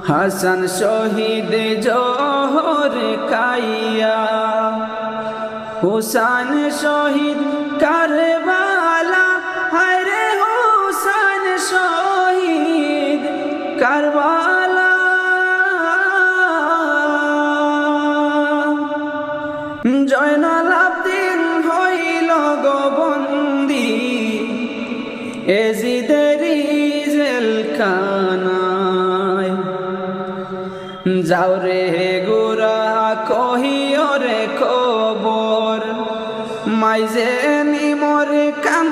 হাসান শহীদ জোহর Kayah, হুসান শহীদ কারবালা, হায়রে হুসান শহীদ কারবালা। জয়নাল আবদিন হইল গোবন্দি এজিদেরি জেলখানায়। যাও রে গোরা কহিও রে খবর, মাইজে নিমর কান